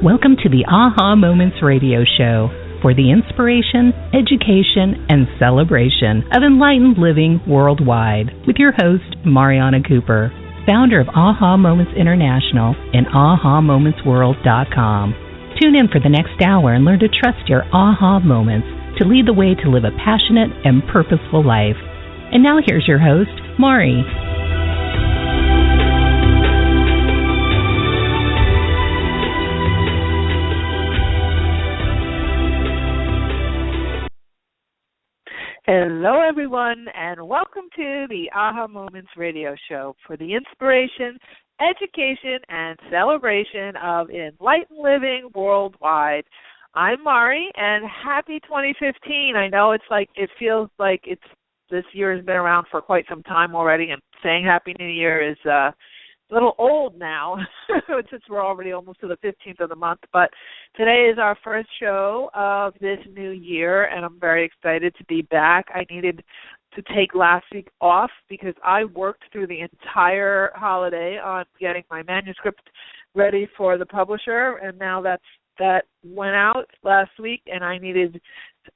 Welcome to the Aha Moments Radio Show for the inspiration, education, and celebration of enlightened living worldwide with your host, Mariana Cooper, founder of Aha Moments International and AhaMomentsWorld.com. Tune in for the next hour and learn to trust your aha moments to lead the way to live a passionate and purposeful life. And now here's your host, Mari. Hello, everyone, and welcome to the Aha Moments Radio Show for the inspiration, education, and celebration of enlightened living worldwide. I'm Mari, and happy 2015. I know it feels like this year has been around for quite some time already, and saying Happy New Year is a little old now since we're already almost to the 15th of the month. But today is our first show of this new year, and I'm very excited to be back. I needed to take last week off because I worked through the entire holiday on getting my manuscript ready for the publisher, and now that went out last week, and I needed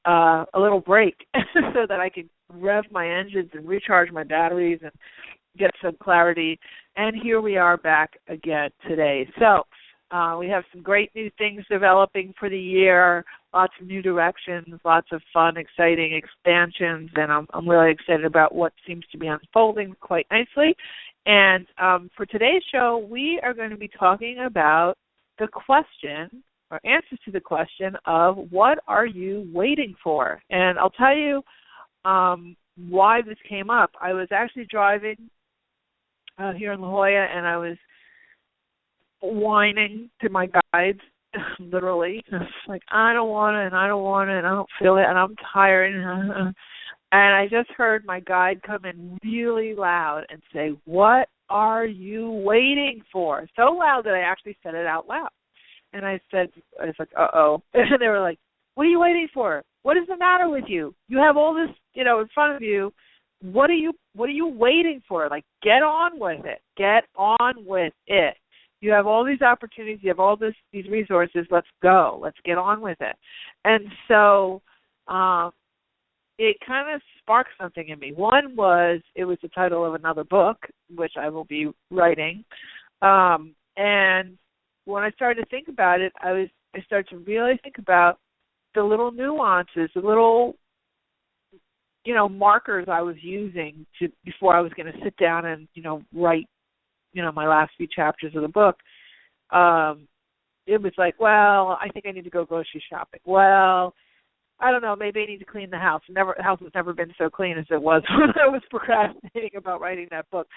a little break so that I could rev my engines and recharge my batteries and get some clarity. And here we are back again today. So we have some great new things developing for the year, lots of new directions, lots of fun, exciting expansions, and I'm really excited about what seems to be unfolding quite nicely. And for today's show, we are going to be talking about the question, or answers to the question of what are you waiting for? And I'll tell you why this came up. I was actually driving here in La Jolla, and I was whining to my guides, literally. Like, I don't want it, and I don't want it, and I don't feel it, and I'm tired. And I just heard my guide come in really loud and say, what are you waiting for? So loud that I actually said it out loud. And I was like, uh-oh. And they were like, what are you waiting for? What is the matter with you? You have all this, in front of you. What are you waiting for? Like, get on with it. Get on with it. You have all these opportunities. You have all these resources. Let's go. Let's get on with it. And so it kind of sparked something in me. One was, it was the title of another book, which I will be writing. And when I started to think about it, I started to really think about the little nuances, the little markers I was using before I was going to sit down and, write, my last few chapters of the book. It was like, well, I think I need to go grocery shopping. Well, I don't know, maybe I need to clean the house. The house has never been so clean as it was when I was procrastinating about writing that book.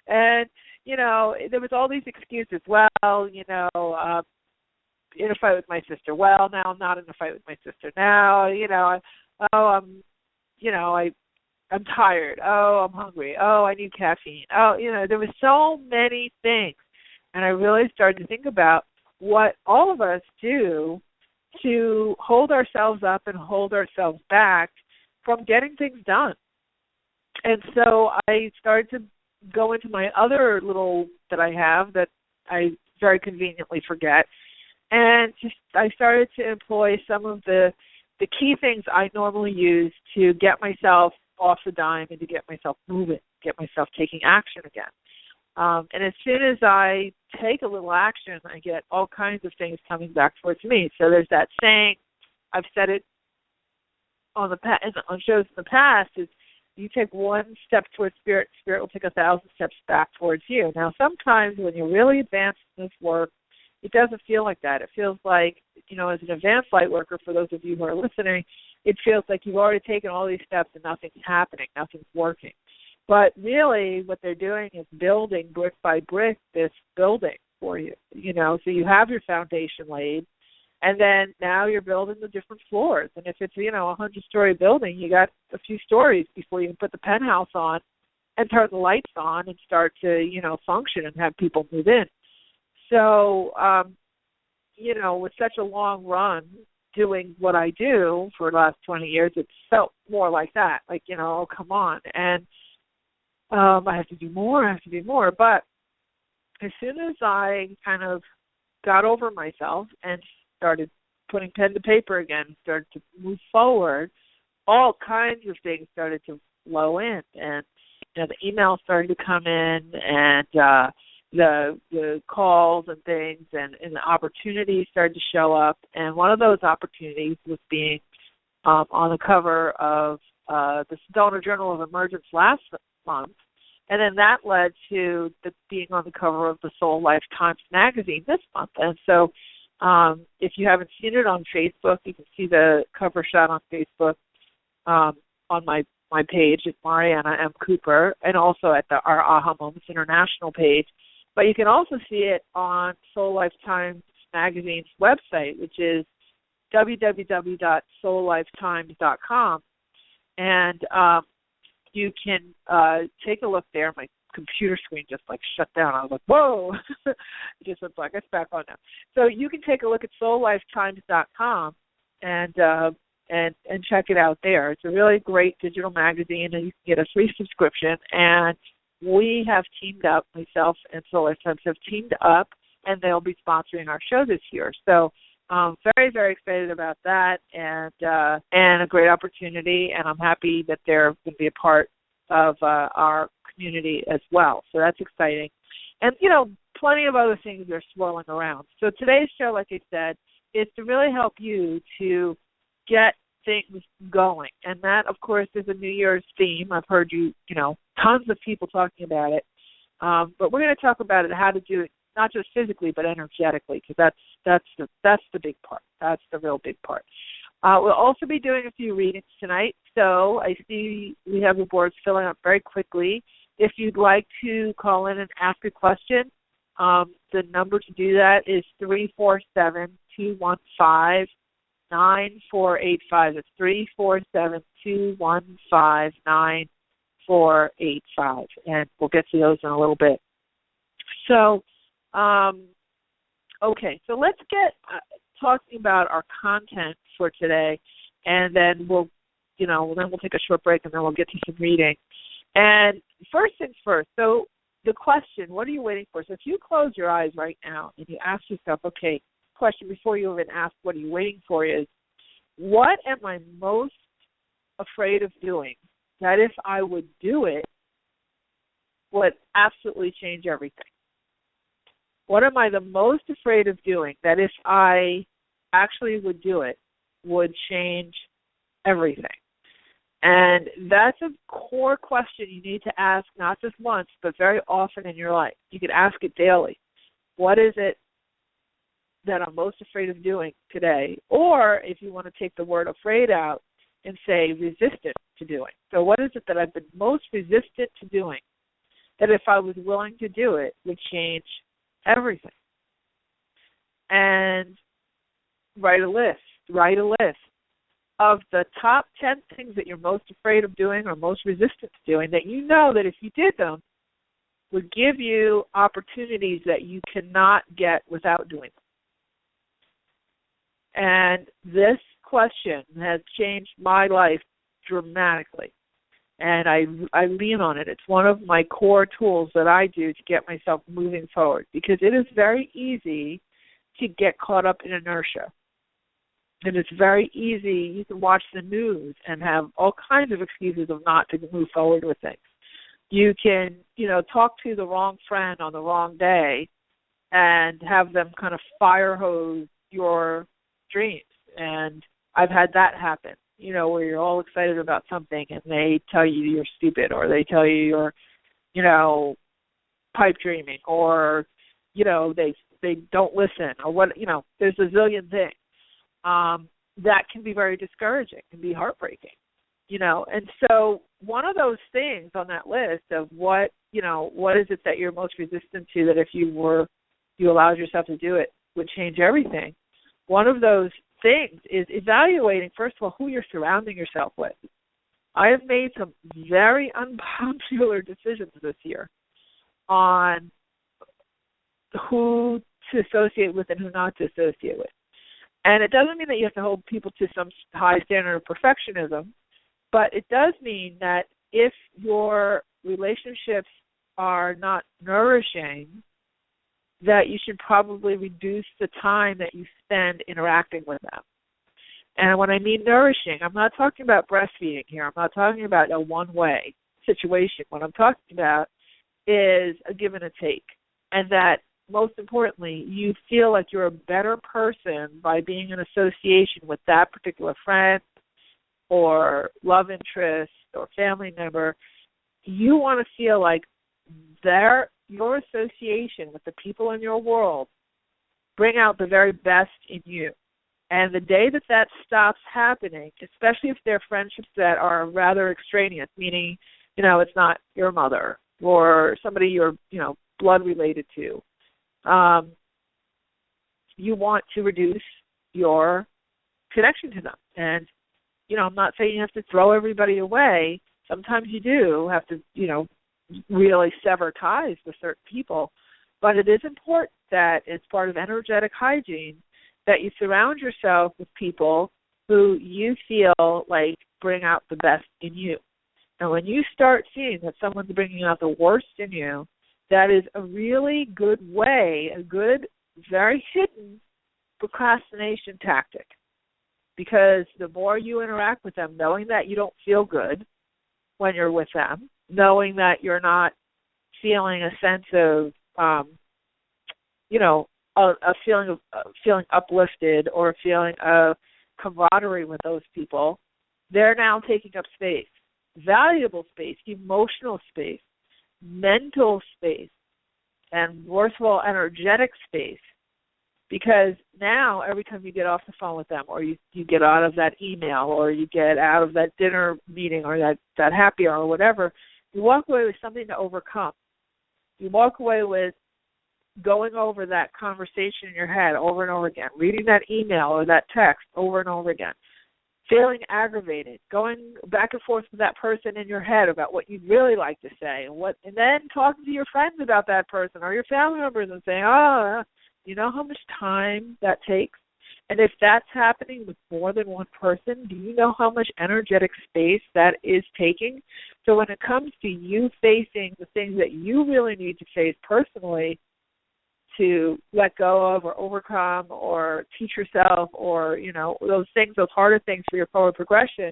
And, there was all these excuses. Well, in a fight with my sister. Well, now I'm not in a fight with my sister. Now, I'm tired. Oh, I'm hungry. Oh, I need caffeine. Oh, there were so many things. And I really started to think about what all of us do to hold ourselves up and hold ourselves back from getting things done. And so I started to go into my other little that I have that I very conveniently forget. And I started to employ some of the key things I normally use to get myself off the dime and to get myself moving, get myself taking action again. And as soon as I take a little action, I get all kinds of things coming back towards me. So there's that saying, I've said it on shows in the past, is you take one step towards spirit, spirit will take 1,000 steps back towards you. Now, sometimes when you're really advanced in this work, it doesn't feel like that. It feels like, as an advanced light worker, for those of you who are listening, it feels like you've already taken all these steps and nothing's happening, nothing's working. But really what they're doing is building brick by brick this building for you, so you have your foundation laid, and then now you're building the different floors. And if it's, a 100-story building, you got a few stories before you can put the penthouse on and turn the lights on and start to, function and have people move in. So, with such a long run doing what I do for the last 20 years, it felt more like that, like, oh, come on. And I have to do more. But as soon as I kind of got over myself and started putting pen to paper again, started to move forward, all kinds of things started to flow in. And, the emails started to come in, and the calls and things, and the opportunities started to show up. And one of those opportunities was being on the cover of the Sedona Journal of Emergence last month. And then that led to being on the cover of the Soul Life Times magazine this month. And so if you haven't seen it on Facebook, you can see the cover shot on Facebook on my page at Mariana M. Cooper, and also at our Aha Moments International page. But you can also see it on Soul Life Times magazine's website, which is www.soullifetimes.com. And you can take a look there. My computer screen just shut down. I was like, whoa. It just went black. It's back on now. So you can take a look at soullifetimes.com and check it out there. It's a really great digital magazine, and you can get a free subscription. And we have teamed up, myself and Soul Life Times have teamed up, and they'll be sponsoring our show this year. So very, very excited about that, and a great opportunity, and I'm happy that they're going to be a part of our community as well. So that's exciting. And, plenty of other things are swirling around. So today's show, like I said, is to really help you to get things going. And that, of course, is a New Year's theme. I've heard tons of people talking about it. But we're going to talk about how to do it, not just physically, but energetically, because that's the big part. That's the real big part. We'll also be doing a few readings tonight. So I see we have the boards filling up very quickly. If you'd like to call in and ask a question, the number to do that is 347-215-9485. It's 347-215-9485. And we'll get to those in a little bit. So, okay, so let's get talking about our content for today, and then we'll take a short break, and then we'll get to some reading. And first things first, so the question, what are you waiting for? So if you close your eyes right now and you ask yourself, okay, question before you even ask what are you waiting for is, what am I most afraid of doing that if I would do it would absolutely change everything? What am I the most afraid of doing that if I actually would do it would change everything? And that's a core question you need to ask not just once, but very often in your life. You could ask it daily. What is it that I'm most afraid of doing today? Or if you want to take the word afraid out and say resistant to doing. So what is it that I've been most resistant to doing that if I was willing to do it would change everything? And write a list of the top 10 things that you're most afraid of doing or most resistant to doing that you know that if you did them would give you opportunities that you cannot get without doing them. And this question has changed my life dramatically. And I lean on it. It's one of my core tools that I do to get myself moving forward, because it is very easy to get caught up in inertia. And it's very easy. You can watch the news and have all kinds of excuses of not to move forward with things. You can, talk to the wrong friend on the wrong day and have them kind of fire hose your dreams. And I've had that happen, where you're all excited about something and they tell you you're stupid, or they tell you you're, pipe dreaming, or, they don't listen, or what, there's a zillion things. That can be very discouraging, can be heartbreaking, And so one of those things on that list of what is it that you're most resistant to that if you allowed yourself to do it would change everything. One of those things is evaluating, first of all, who you're surrounding yourself with. I have made some very unpopular decisions this year on who to associate with and who not to associate with. And it doesn't mean that you have to hold people to some high standard of perfectionism, but it does mean that if your relationships are not nourishing, that you should probably reduce the time that you spend interacting with them. And when I mean nourishing, I'm not talking about breastfeeding here. I'm not talking about a one-way situation. What I'm talking about is a give and a take. And that, most importantly, you feel like you're a better person by being in association with that particular friend or love interest or family member. You want to feel like your association with the people in your world bring out the very best in you. And the day that stops happening, especially if they're friendships that are rather extraneous, meaning, it's not your mother or somebody you're, blood related to, you want to reduce your connection to them. And, I'm not saying you have to throw everybody away. Sometimes you do have to, really sever ties with certain people. But it is important that it's part of energetic hygiene that you surround yourself with people who you feel like bring out the best in you. And when you start seeing that someone's bringing out the worst in you, that is a really good way, a good, very hidden procrastination tactic. Because the more you interact with them, knowing that you don't feel good when you're with them, knowing that you're not feeling a sense of, a feeling of feeling uplifted or a feeling of camaraderie with those people, they're now taking up space, valuable space, emotional space, mental space, and worst of all, energetic space. Because now every time you get off the phone with them or you get out of that email or you get out of that dinner meeting or that happy hour or whatever, you walk away with something to overcome. You walk away with going over that conversation in your head over and over again, reading that email or that text over and over again, feeling aggravated, going back and forth with that person in your head about what you'd really like to say, and then talking to your friends about that person or your family members and saying, you know how much time that takes? And if that's happening with more than one person, do you know how much energetic space that is taking? So when it comes to you facing the things that you really need to face personally to let go of or overcome or teach yourself or, those things, those harder things for your forward progression,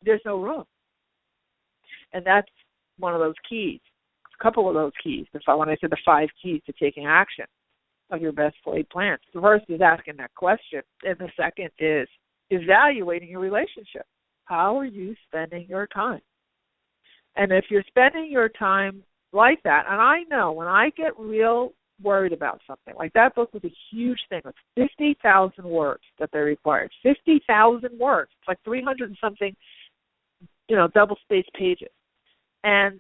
there's no room. And that's one of those keys, a couple of those keys, when I said the 5 keys to taking action of your best laid plans. The first is asking that question, and the second is evaluating your relationship. How are you spending your time? And if you're spending your time like that, and I know when I get real worried about something, like that book was a huge thing. It's 50,000 words that they required. 50,000 words. It's like 300 and something, double-spaced pages. And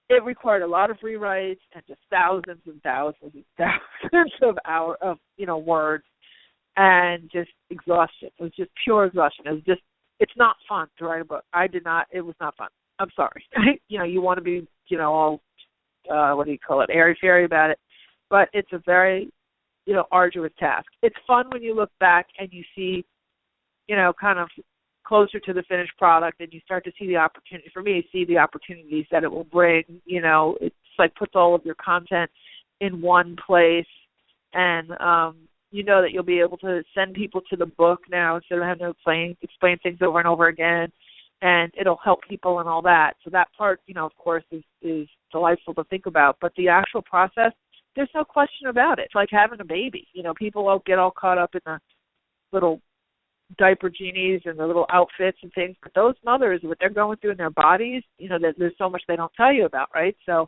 it required a lot of rewrites and just thousands and thousands and thousands of words and just exhaustion. It was just pure exhaustion. It's not fun to write a book. It was not fun. I'm sorry. You want to be, all, airy-fairy about it. But it's a very, arduous task. It's fun when you look back and you see, kind of closer to the finished product and you start to see the opportunity, for me, see the opportunities that it will bring. It's like puts all of your content in one place and, that you'll be able to send people to the book now instead of having to explain things over and over again, and it'll help people and all that. So that part, of course, is delightful to think about. But the actual process, there's no question about it. It's like having a baby. People won't get all caught up in the little diaper genies and the little outfits and things, but those mothers, what they're going through in their bodies, there's so much they don't tell you about, right? So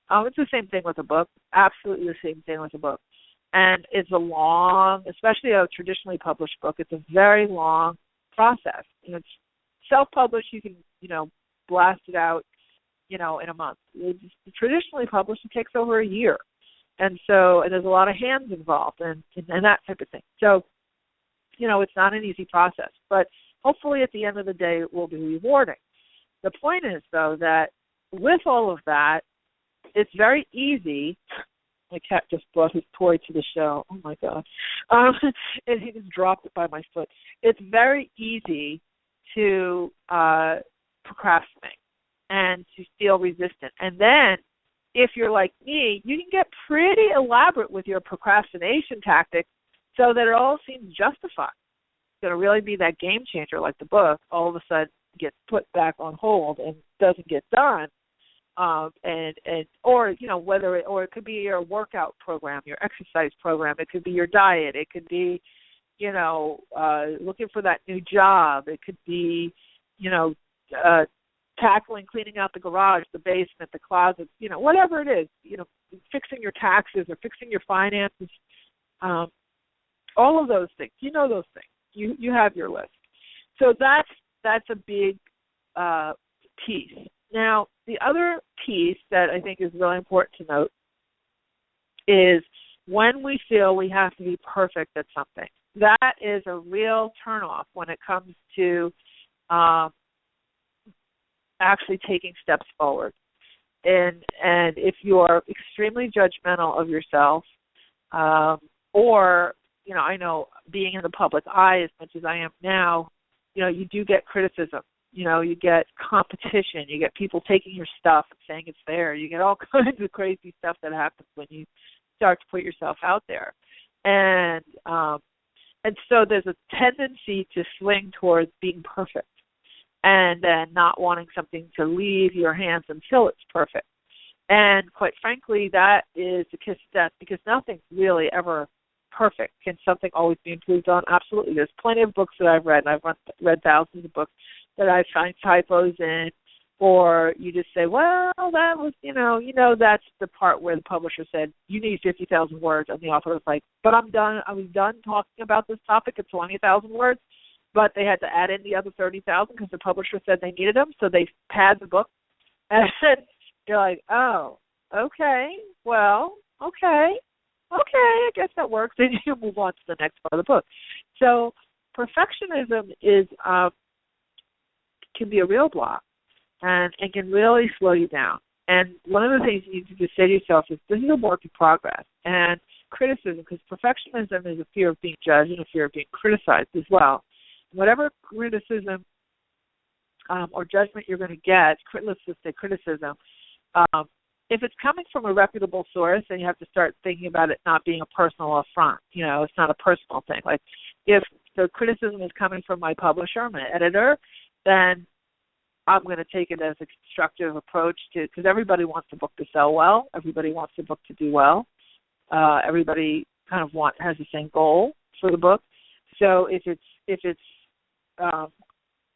it's the same thing with a book, absolutely the same thing with a book. And it's a long, especially a traditionally published book, it's a very long process. It's self-published, you can, blast it out, in a month. It's traditionally published, it takes over a year. And there's a lot of hands involved and that type of thing. So, it's not an easy process, but hopefully at the end of the day, it will be rewarding. The point is, though, that with all of that, it's very easy. My cat just brought his toy to the show. Oh, my God. And he just dropped it by my foot. It's very easy to procrastinate and to feel resistant. And then if you're like me, you can get pretty elaborate with your procrastination tactics so that it all seems justified. It's going to really be that game changer, like the book, all of a sudden gets put back on hold and doesn't get done. Or whether it could be your workout program, your exercise program, it could be your diet, it could be looking for that new job, it could be tackling cleaning out the garage, the basement, the closet, whatever it is, fixing your taxes or fixing your finances, all of those things, those things, you have your list. So that's a big piece. Now, the other piece that I think is really important to note is when we feel we have to be perfect at something. That is a real turnoff when it comes to actually taking steps forward. And if you're extremely judgmental of yourself, or, I know being in the public eye as much as I am now, you do get criticism. You get competition. You get people taking your stuff and saying it's there. You get all kinds of crazy stuff that happens when you start to put yourself out there. And so there's a tendency to swing towards being perfect and then not wanting something to leave your hands until it's perfect. And quite frankly, that is the kiss of death because nothing's really ever perfect. Can something always be improved on? Absolutely. There's plenty of books that I've read, and I've read thousands of books that I find typos in, or you just say, well, that was, that's the part where the publisher said, you need 50,000 words, and the author was like, but I'm done. I was done talking about this topic at 20,000 words, but they had to add in the other 30,000 because the publisher said they needed them, so they pad the book. And you're like, oh, okay, well, okay, I guess that works. Then you move on to the next part of the book. So perfectionism is can be a real block and can really slow you down. And one of the things you need to just say to yourself is this is a work in progress. And criticism, because perfectionism is a fear of being judged and a fear of being criticized as well. Whatever criticism or judgment you're going to get, let's just say criticism, if it's coming from a reputable source, then you have to start thinking about it not being a personal affront. It's not a personal thing. Like if the criticism is coming from my publisher, my editor, then I'm going to take it as a constructive approach because everybody wants the book to sell well. Everybody wants the book to do well. Everybody kind of has the same goal for the book. So if it's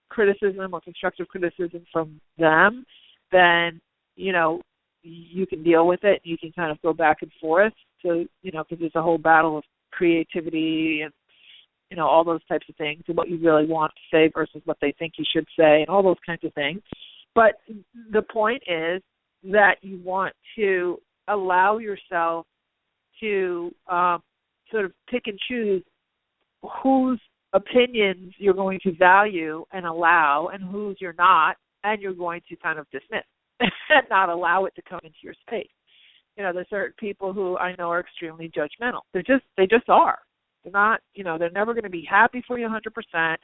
criticism or constructive criticism from them, then, you can deal with it. You can kind of go back and forth. So, because there's a whole battle of creativity and, all those types of things and what you really want to say versus what they think you should say and all those kinds of things. But the point is that you want to allow yourself to sort of pick and choose whose opinions you're going to value and allow and whose you're not, and you're going to kind of dismiss and not allow it to come into your space. There's certain people who I know are extremely judgmental. They just are. They're not, they're never going to be happy for you 100%.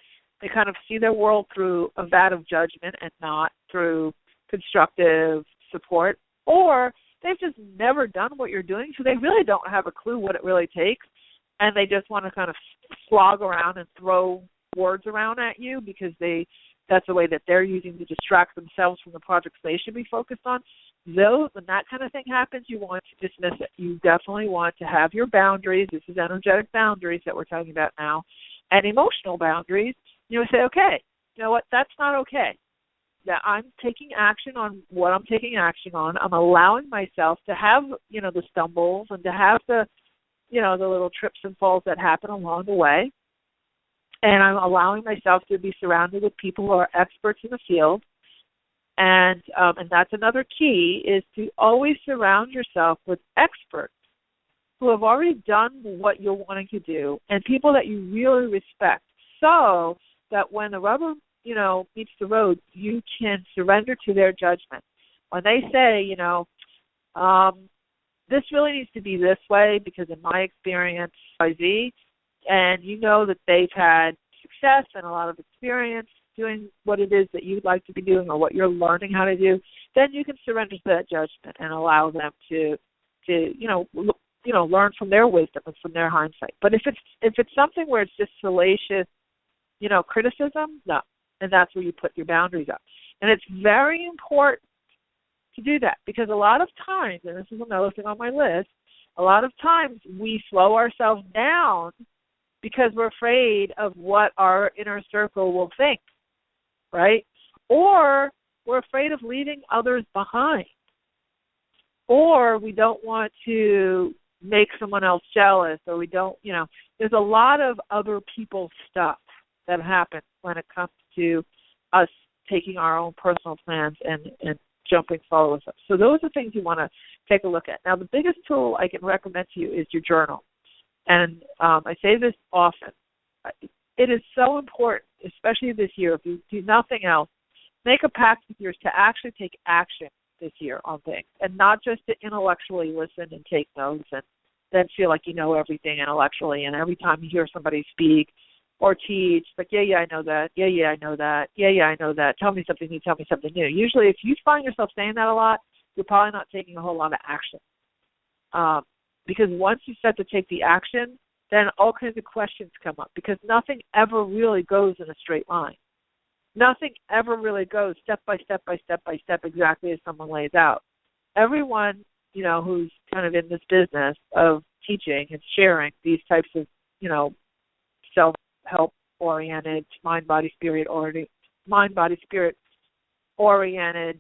They kind of see their world through a vat of judgment and not through constructive support. Or they've just never done what you're doing, so they really don't have a clue what it really takes. And they just want to kind of slog around and throw words around at you because that's the way that they're using to distract themselves from the projects they should be focused on. When that kind of thing happens, you want to dismiss it. You definitely want to have your boundaries. This is energetic boundaries that we're talking about now. And emotional boundaries, say, okay, you know what, that's not okay. That I'm taking action on what I'm taking action on. I'm allowing myself to have, the stumbles and to have the little trips and falls that happen along the way. And I'm allowing myself to be surrounded with people who are experts in the field. And that's another key, is to always surround yourself with experts who have already done what you're wanting to do and people that you really respect, so that when the rubber, meets the road, you can surrender to their judgment. When they say, this really needs to be this way because in my experience, XYZ, and that they've had success and a lot of experience, doing what it is that you'd like to be doing or what you're learning how to do, then you can surrender to that judgment and allow them to learn from their wisdom and from their hindsight. But if it's something where it's just salacious, criticism, no. And that's where you put your boundaries up. And it's very important to do that, because a lot of times, and this is another thing on my list, a lot of times we slow ourselves down because we're afraid of what our inner circle will think, right? Or we're afraid of leaving others behind. Or we don't want to make someone else jealous, or we don't, there's a lot of other people's stuff that happens when it comes to us taking our own personal plans and jumping forward with them. So those are things you want to take a look at. Now, the biggest tool I can recommend to you is your journal. And I say this often. It is so important, especially this year, if you do nothing else, make a pact with yours to actually take action this year on things, and not just to intellectually listen and take notes and then feel like you know everything intellectually, and every time you hear somebody speak or teach, like, yeah, I know that, yeah, I know that, yeah, I know that, tell me something new. Usually if you find yourself saying that a lot, you're probably not taking a whole lot of action. Because once you start to take the action, then all kinds of questions come up, because nothing ever really goes in a straight line. Nothing ever really goes step by step by step by step exactly as someone lays out. Everyone, who's kind of in this business of teaching and sharing these types of, self-help oriented, mind-body-spirit oriented,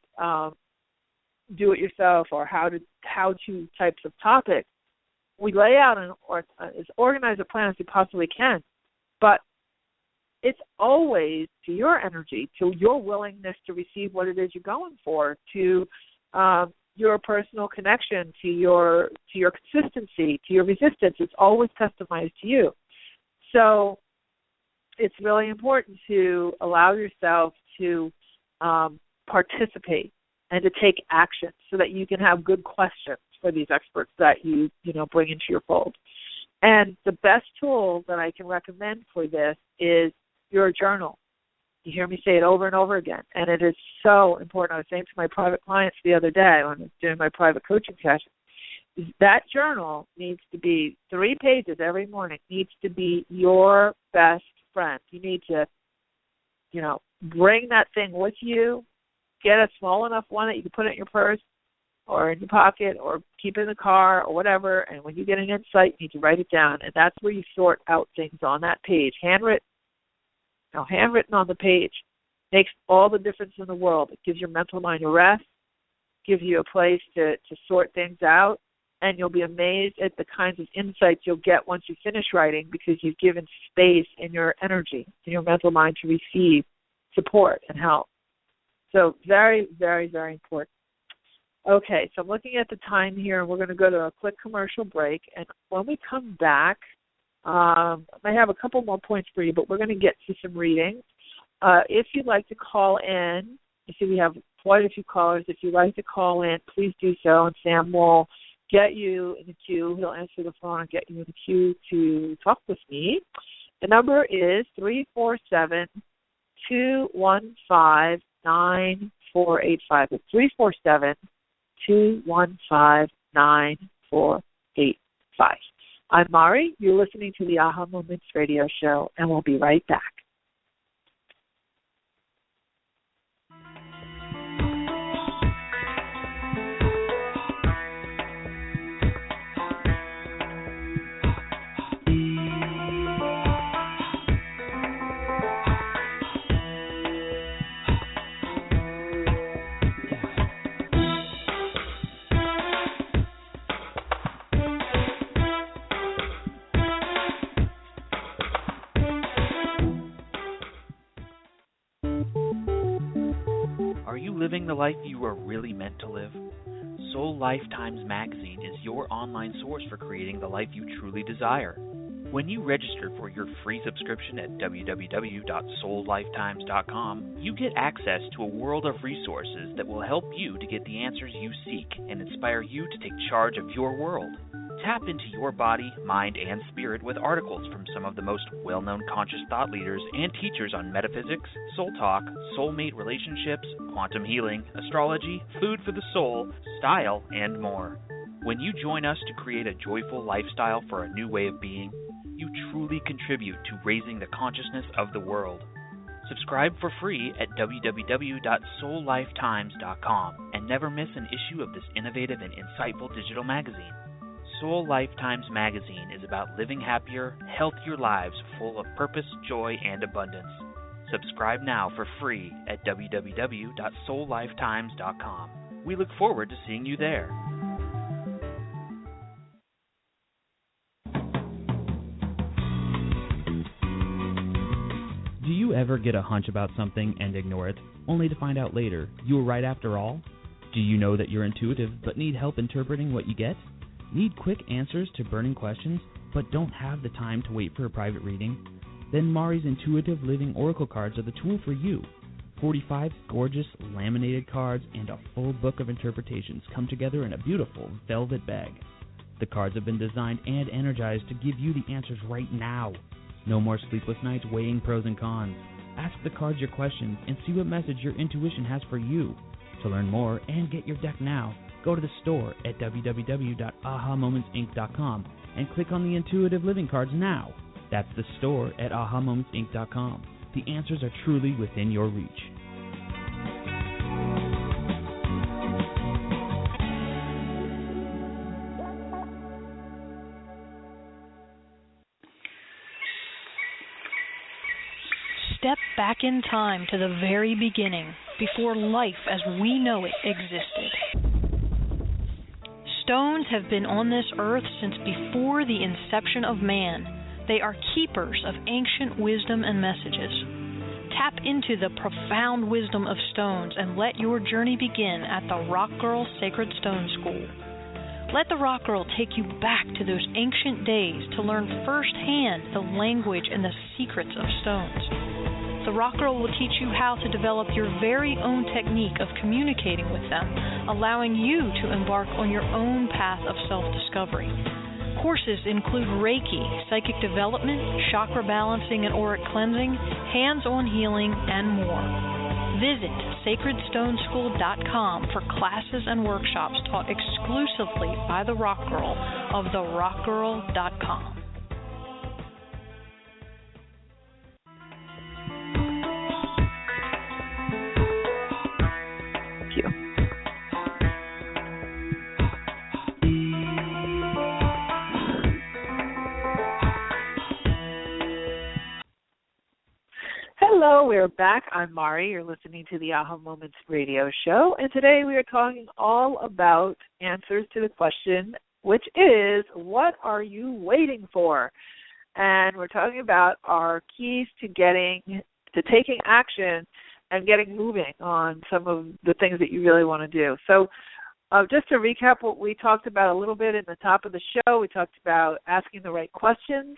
do-it-yourself or how-to types of topics, we lay out as organized a plan as we possibly can, but it's always to your energy, to your willingness to receive what it is you're going for, to your personal connection, to your consistency, to your resistance. It's always customized to you. So it's really important to allow yourself to participate and to take action so that you can have good questions for these experts that you bring into your fold. And the best tool that I can recommend for this is your journal. You hear me say it over and over again, and it is so important. I was saying to my private clients the other day when I was doing my private coaching session, that journal needs to be 3 pages every morning, needs to be your best friend. You need to, bring that thing with you, get a small enough one that you can put it in your purse or in your pocket or keep it in the car or whatever, and when you get an insight, you need to write it down, and that's where you sort out things on that page, handwritten. Now, handwritten on the page makes all the difference in the world. It gives your mental mind a rest, gives you a place to sort things out, and you'll be amazed at the kinds of insights you'll get once you finish writing, because you've given space in your energy, in your mental mind, to receive support and help. So very, very, very important. Okay, so I'm looking at the time here, and we're going to go to a quick commercial break. And when we come back, I have a couple more points for you, but we're going to get to some readings. If you'd like to call in, you see we have quite a few callers. If you'd like to call in, please do so, and Sam will get you in the queue. He'll answer the phone and get you in the queue to talk with me. The number is 347-215-9485. It's 347-215-9485. I'm Mari. You're listening to the Aha Moments radio show, and we'll be right back. Are you living the life you are really meant to live? Soul Lifetimes Magazine is your online source for creating the life you truly desire. When you register for your free subscription at www.soullifetimes.com, you get access to a world of resources that will help you to get the answers you seek and inspire you to take charge of your world. Tap into your body, mind, and spirit with articles from some of the most well-known conscious thought leaders and teachers on metaphysics, soul talk, soulmate relationships, quantum healing, astrology, food for the soul, style, and more. When you join us to create a joyful lifestyle for a new way of being, you truly contribute to raising the consciousness of the world. Subscribe for free at www.soullifetimes.com and never miss an issue of this innovative and insightful digital magazine. Soul Lifetimes Magazine is about living happier, healthier lives full of purpose, joy, and abundance. Subscribe now for free at www.soullifetimes.com. We look forward to seeing you there. Do you ever get a hunch about something and ignore it, only to find out later you were right after all? Do you know that you're intuitive but need help interpreting what you get? Need quick answers to burning questions but don't have the time to wait for a private reading? Then Mari's Intuitive Living Oracle cards are the tool for you. 45 gorgeous laminated cards and a full book of interpretations come together in a beautiful velvet bag. The cards have been designed and energized to give you the answers right now. No more sleepless nights weighing pros and cons. Ask the cards your questions and see what message your intuition has for you. To learn more and get your deck now, go to the store at www.ahamomentsinc.com and click on the Intuitive Living cards now. That's the store at ahamomentsinc.com. The answers are truly within your reach. Step back in time to the very beginning, before life as we know it existed. Stones have been on this earth since before the inception of man. They are keepers of ancient wisdom and messages. Tap into the profound wisdom of stones and let your journey begin at the Rock Girl Sacred Stone School. Let the Rock Girl take you back to those ancient days to learn firsthand the language and the secrets of stones. The Rock Girl will teach you how to develop your very own technique of communicating with them, allowing you to embark on your own path of self-discovery. Courses include Reiki, psychic development, chakra balancing and auric cleansing, hands-on healing, and more. Visit sacredstoneschool.com for classes and workshops taught exclusively by the Rock Girl of therockgirl.com. Hello, we're back. I'm Mari. You're listening to the Aha Moments radio show, and today we are talking all about answers to the question, which is, what are you waiting for? And we're talking about our keys to taking action and getting moving on some of the things that you really want to do. So just to recap what we talked about a little bit in the top of the show, we talked about asking the right questions.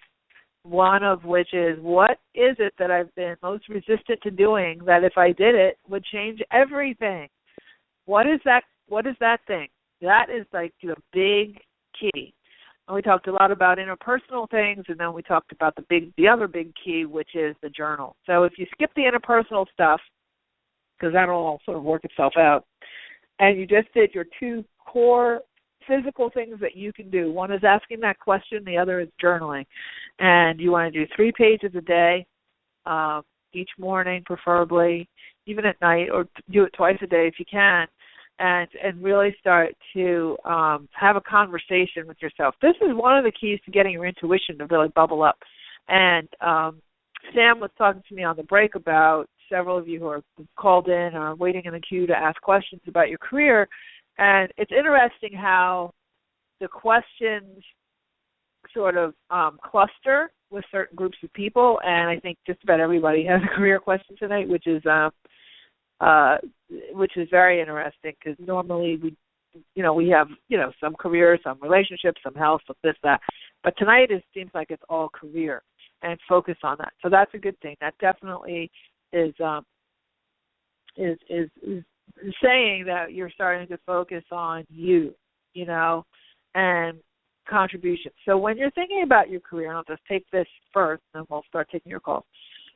One of which is, what is it that I've been most resistant to doing that if I did it would change everything? What is that thing? That is like the big key. And we talked a lot about interpersonal things, and then we talked about the other big key, which is the journal. So if you skip the interpersonal stuff, because that'll all sort of work itself out, and you just did your two core physical things that you can do. One is asking that question, the other is journaling. And you want to do 3 pages a day, each morning preferably, even at night, or do it twice a day if you can, and really start to have a conversation with yourself. This is one of the keys to getting your intuition to really bubble up. And Sam was talking to me on the break about several of you who are called in or waiting in the queue to ask questions about your career. And it's interesting how the questions sort of cluster with certain groups of people, and I think just about everybody has a career question tonight, which is very interesting, because normally we have some career, some relationships, some health, some this, that, but tonight it seems like it's all career and focus on that. So that's a good thing. That definitely is saying that you're starting to focus on you, and contribution. So when you're thinking about your career, and I'll just take this first, and then we'll start taking your calls.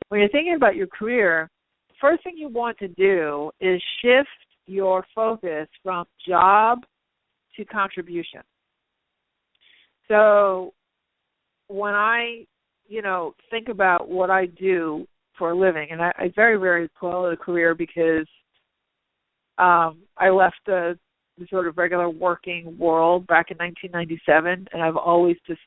When you're thinking about your career, the first thing you want to do is shift your focus from job to contribution. So when I, think about what I do for a living, and I very, very call it a career because I left the sort of regular working world back in 1997, and I've always just,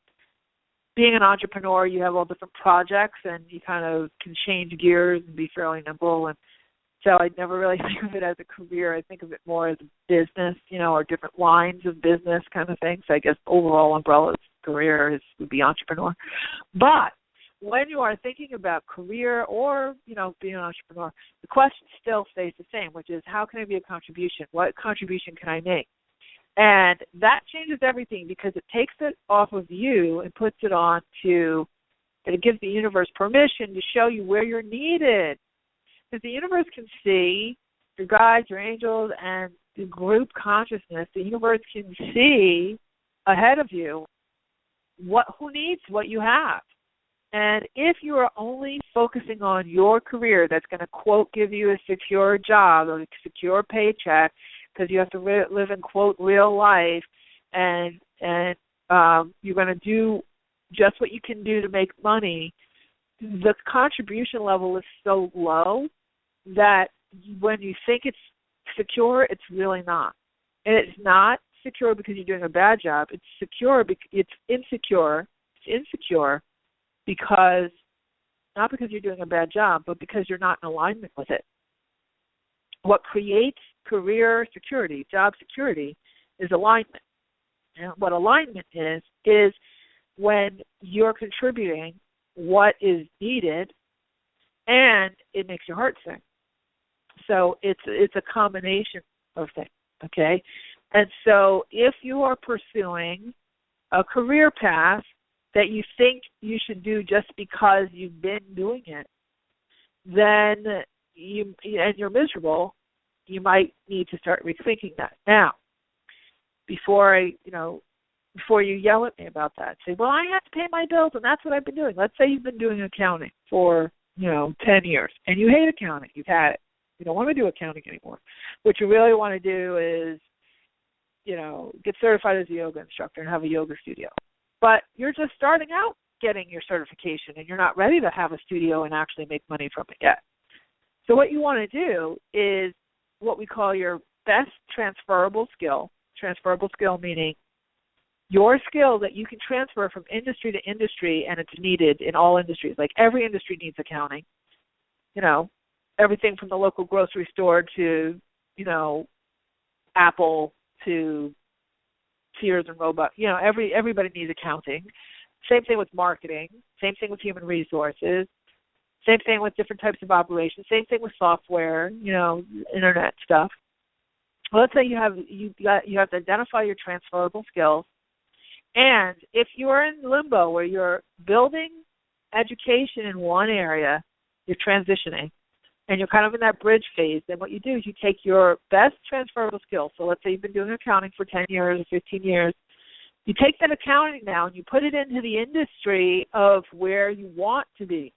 being an entrepreneur, you have all different projects, and you kind of can change gears and be fairly nimble, and so I never really think of it as a career. I think of it more as a business, or different lines of business kind of thing. So I guess overall umbrella career would be entrepreneur. But when you are thinking about career or, being an entrepreneur, the question still stays the same, which is how can I be a contribution? What contribution can I make? And that changes everything because it takes it off of you and puts it on to, and it gives the universe permission to show you where you're needed. Because the universe can see your guides, your angels, and the group consciousness. The universe can see ahead of you who needs what you have. And if you are only focusing on your career that's going to, quote, give you a secure job or a secure paycheck because you have to live in, quote, real life, and you're going to do just what you can do to make money, the contribution level is so low that when you think it's secure, it's really not. And it's not secure because you're doing a bad job. It's secure because it's insecure. It's insecure because, not because you're doing a bad job, but because you're not in alignment with it. What creates career security, job security, is alignment. And what alignment is when you're contributing what is needed and it makes your heart sing. So it's a combination of things, okay? And so if you are pursuing a career path that you think you should do just because you've been doing it, then and you're miserable, you might need to start rethinking that. Now, before you yell at me about that, say, well, I have to pay my bills, and that's what I've been doing. Let's say you've been doing accounting for, 10 years, and you hate accounting. You've had it. You don't want to do accounting anymore. What you really want to do is, get certified as a yoga instructor and have a yoga studio. But you're just starting out getting your certification, and you're not ready to have a studio and actually make money from it yet. So what you want to do is what we call your best transferable skill. Transferable skill meaning your skill that you can transfer from industry to industry, and it's needed in all industries. Like every industry needs accounting. Everything from the local grocery store to, Apple to Sears and Roebuck. Everybody needs accounting. Same thing with marketing. Same thing with human resources. Same thing with different types of operations. Same thing with software, internet stuff. Well, let's say you have to identify your transferable skills. And if you're in limbo where you're building education in one area, you're transitioning, and you're kind of in that bridge phase, then what you do is you take your best transferable skills. So let's say you've been doing accounting for 10 years or 15 years. You take that accounting now and you put it into the industry of where you want to be.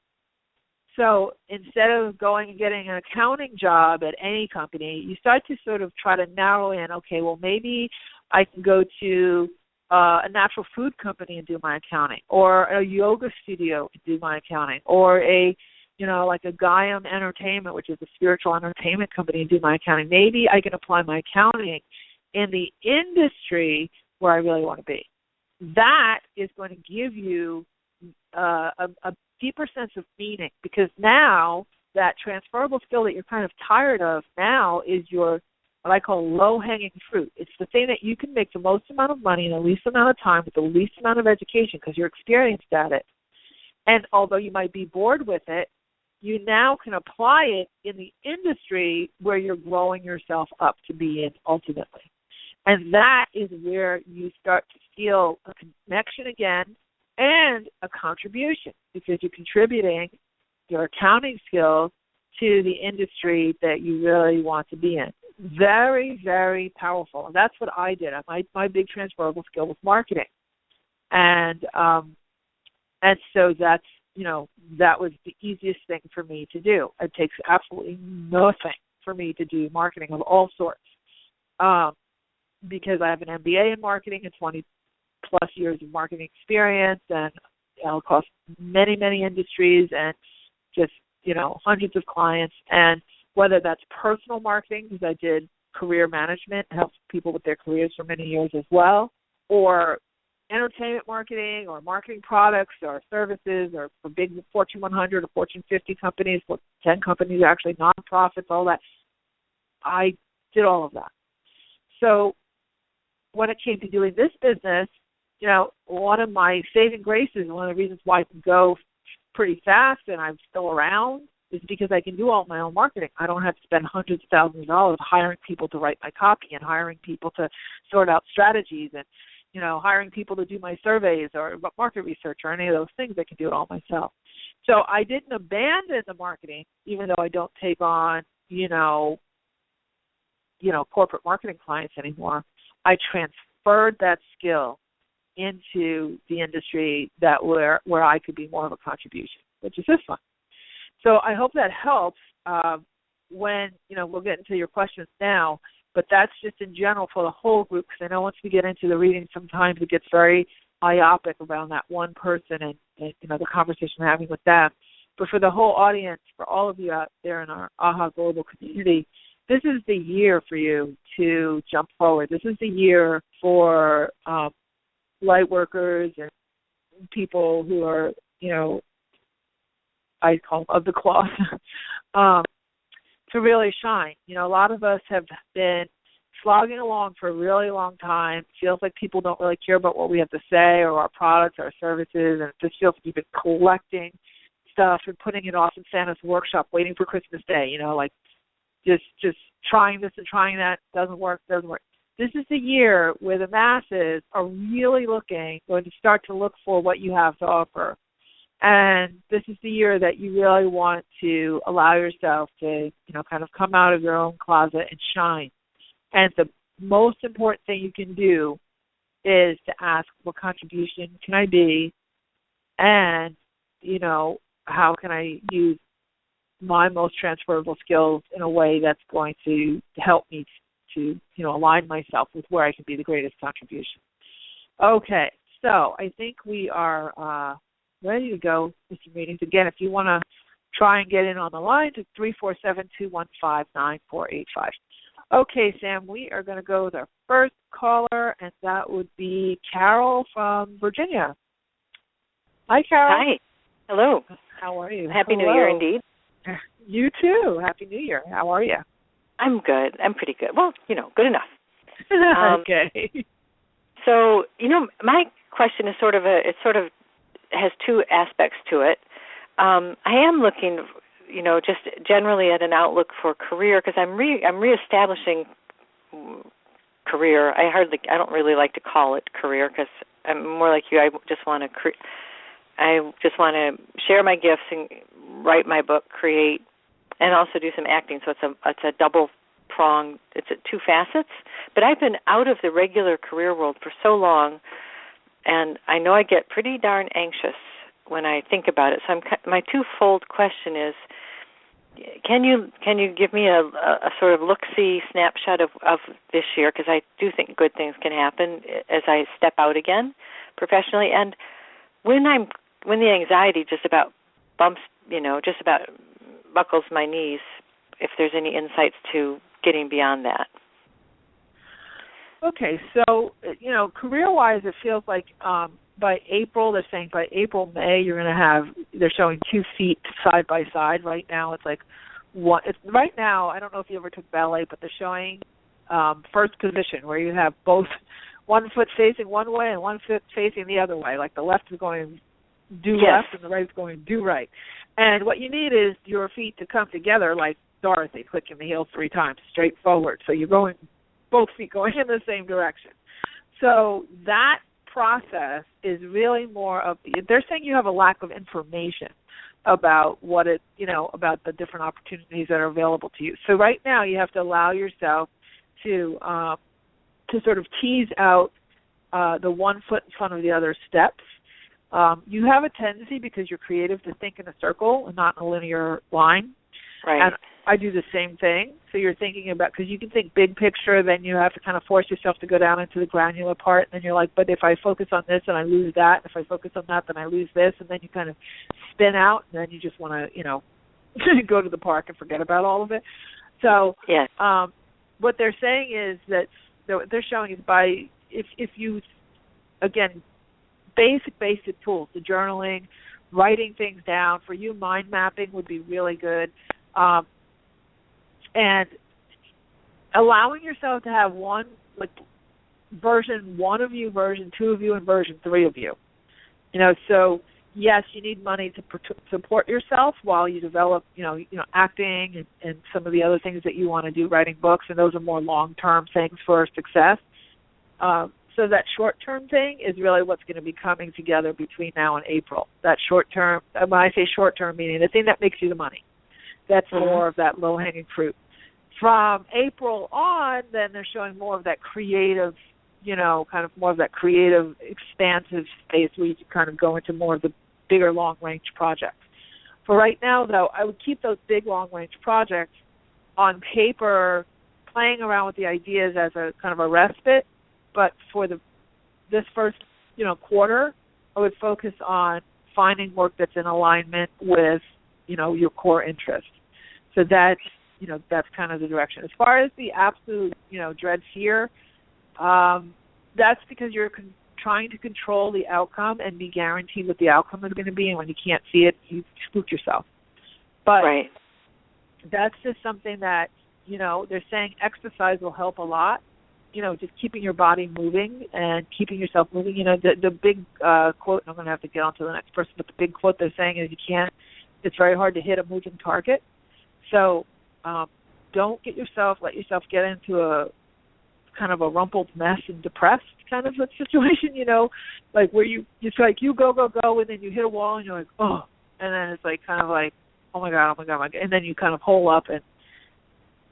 So instead of going and getting an accounting job at any company, you start to sort of try to narrow in, okay, well, maybe I can go to a natural food company and do my accounting, or a yoga studio and do my accounting, or like a Gaiam Entertainment, which is a spiritual entertainment company, and do my accounting. Maybe I can apply my accounting in the industry where I really want to be. That is going to give you a deeper sense of meaning, because now that transferable skill that you're kind of tired of now is your, what I call low-hanging fruit. It's the thing that you can make the most amount of money in the least amount of time with the least amount of education because you're experienced at it. And although you might be bored with it, you now can apply it in the industry where you're growing yourself up to be in ultimately. And that is where you start to feel a connection again and a contribution, because you're contributing your accounting skills to the industry that you really want to be in. Very, very powerful. And that's what I did. My big transferable skill was marketing. And so that's, that was the easiest thing for me to do. It takes absolutely nothing for me to do marketing of all sorts, because I have an MBA in marketing and 20-plus years of marketing experience, and across many, many industries, and just, hundreds of clients. And whether that's personal marketing, because I did career management, helped people with their careers for many years as well, or entertainment marketing, or marketing products or services, or for big Fortune 100 or Fortune 50 companies, 10 companies actually, nonprofits, all that. I did all of that. So when it came to doing this business, one of my saving graces, one of the reasons why I can go pretty fast and I'm still around, is because I can do all my own marketing. I don't have to spend hundreds of thousands of dollars hiring people to write my copy, and hiring people to sort out strategies, and hiring people to do my surveys or market research or any of those things. I can do it all myself. So I didn't abandon the marketing, even though I don't take on, corporate marketing clients anymore. I transferred that skill into the industry where I could be more of a contribution, which is this one. So I hope that helps when, we'll get into your questions now. But that's just in general for the whole group, because I know once we get into the reading, sometimes it gets very myopic around that one person and the conversation we're having with them. But for the whole audience, for all of you out there in our AHA Global community, this is the year for you to jump forward. This is the year for light workers and people who are, I call them of the cloth, to really shine. A lot of us have been slogging along for a really long time. It feels like people don't really care about what we have to say or our products, our services, and it just feels like you've been collecting stuff and putting it off in Santa's workshop, waiting for Christmas Day, like just trying this and trying that, doesn't work. This is the year where the masses are really going to start to look for what you have to offer. And this is the year that you really want to allow yourself to, kind of come out of your own closet and shine. And the most important thing you can do is to ask, what contribution can I be? And, how can I use my most transferable skills in a way that's going to help me to, align myself with where I can be the greatest contribution. Okay, so I think we are ready to go with some readings. Again, if you want to try and get in on the line, to 347-215-9485. Okay, Sam, we are going to go with our first caller, and that would be Carol from Virginia. Hi, Carol. Hi. Hello. How are you? Happy New Year, indeed. You too. Happy New Year. How are you? I'm good. I'm pretty good. Well, good enough. Okay. So, my question is sort of has two aspects to it. I am looking, just generally at an outlook for career, because I'm reestablishing career. I don't really like to call it career, because I'm more like you. I just want to share my gifts and write my book, create, and also do some acting. So it's a double pronged. It's two facets. But I've been out of the regular career world for so long, and I know I get pretty darn anxious when I think about it. So my twofold question is, can you give me a sort of look-see snapshot of this year? Because I do think good things can happen as I step out again professionally. And when the anxiety just about buckles my knees, if there's any insights to getting beyond that. Okay, so, career-wise, it feels like by April, they're saying by April, May, they're showing 2 feet side by side. Right now, it's like one. Right now, I don't know if you ever took ballet, but they're showing first position, where you have both one foot facing one way and one foot facing the other way. Like the left is going do left and the right is going do right. And what you need is your feet to come together like Dorothy, clicking the heels 3 times, straight forward. So you're going, both feet going in the same direction. So that process is really more of, they're saying you have a lack of information about what it, about the different opportunities that are available to you. So right now you have to allow yourself to sort of tease out the one foot in front of the other steps. You have a tendency, because you're creative, to think in a circle and not in a linear line. Right. And I do the same thing. So you're thinking about, because you can think big picture, then you have to kind of force yourself to go down into the granular part, and then you're like, but if I focus on this and I lose that, if I focus on that, then I lose this, and then you kind of spin out, and then you just want to, go to the park and forget about all of it. So yes. What they're saying is that what they're showing is if you, again, basic tools, the journaling, writing things down. For you, mind mapping would be really good. And allowing yourself to have one, like version 1 of you, version 2 of you, and version 3 of you. So yes, you need money to support yourself while you develop, acting and some of the other things that you want to do, writing books, and those are more long-term things for success. So that short-term thing is really what's going to be coming together between now and April. That short-term, when I say short-term, meaning the thing that makes you the money. That's more of that low-hanging fruit. From April on, then they're showing more of that creative, kind of more of that creative, expansive space where you can kind of go into more of the bigger long-range projects. For right now, though, I would keep those big long-range projects on paper, playing around with the ideas as a kind of a respite. But for this first, quarter, I would focus on finding work that's in alignment with, your core interest. So that's kind of the direction. As far as the absolute, dread fear, that's because you're trying to control the outcome and be guaranteed what the outcome is going to be, and when you can't see it, you spook yourself. But right. That's just something that, they're saying exercise will help a lot. Just keeping your body moving and keeping yourself moving. The big quote, and I'm going to have to get on to the next person, but the big quote they're saying is it's very hard to hit a moving target. So don't let yourself get into a kind of a rumpled mess and depressed kind of a situation, like where it's like you go, and then you hit a wall and you're like, oh, and then it's like kind of like, oh my God, and then you kind of hole up and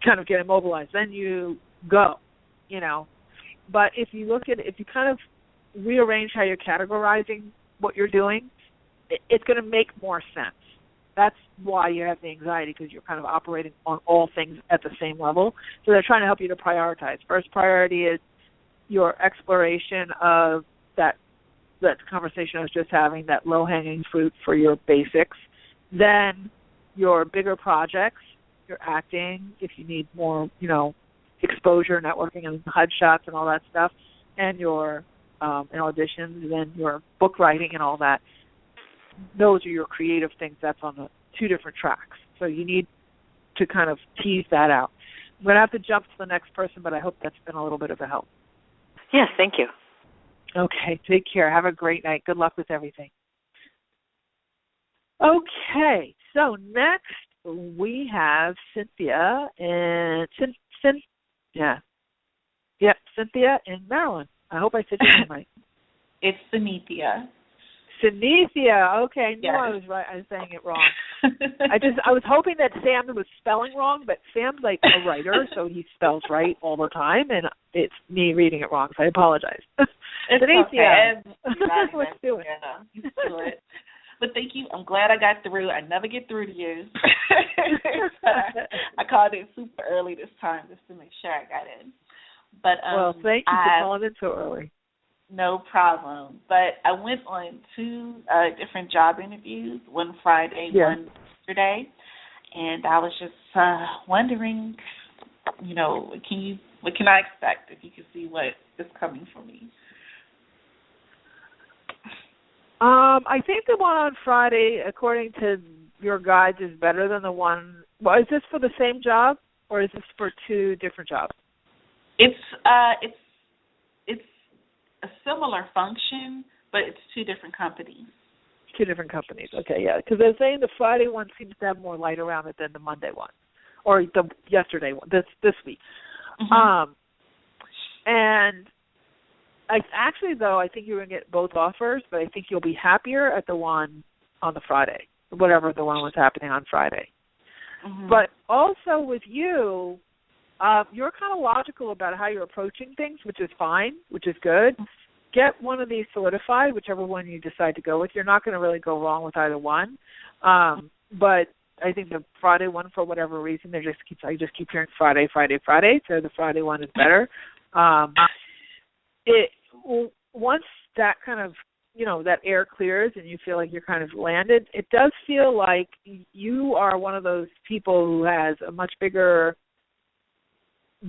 kind of get immobilized. Then you go. But if you kind of rearrange how you're categorizing what you're doing, it's going to make more sense. That's why you have the anxiety, because you're kind of operating on all things at the same level. So they're trying to help you to prioritize. First priority is your exploration of that conversation I was just having, that low-hanging fruit for your basics. Then your bigger projects, your acting, if you need more, exposure, networking, and headshots and all that stuff, and your and auditions, and then your book writing and all that. Those are your creative things. That's on the 2 different tracks. So you need to kind of tease that out. I'm going to have to jump to the next person, but I hope that's been a little bit of a help. Yes, thank you. Okay, take care. Have a great night. Good luck with everything. Okay, so next we have Cynthia, and Cynthia in Maryland. I hope I said your name right. It's Synethia. Synethia. Okay, I knew yes. I was right. I was saying it wrong. I was hoping that Sam was spelling wrong, but Sam's like a writer, so he spells right all the time, and it's me reading it wrong, so I apologize. Synethia. Okay. Let's do it. Let's do it. But thank you. I'm glad I got through. I never get through to you. I called it super early this time just to make sure I got in. But well, thank you for calling in so early. No problem. But I went on 2 different job interviews, one Friday, one yesterday, and I was just wondering, what can I expect if you can see what is coming for me? I think the one on Friday, according to your guides, is better than the one. Well, is this for the same job, or is this for 2 different jobs? It's a similar function, but it's 2 different companies. 2 different companies. Okay, yeah, because they're saying the Friday one seems to have more light around it than the Monday one, or the yesterday one. This week. Mm-hmm. And I think you're going to get both offers, but I think you'll be happier at the one on the Friday, whatever the one was happening on Friday. Mm-hmm. But also with you, you're kind of logical about how you're approaching things, which is fine, which is good. get one of these solidified, whichever one you decide to go with. You're not going to really go wrong with either one. But I think the Friday one, for whatever reason, I just keep hearing Friday, so the Friday one is better. Once that kind of, that air clears and you feel like you're kind of landed, it does feel like you are one of those people who has a much bigger,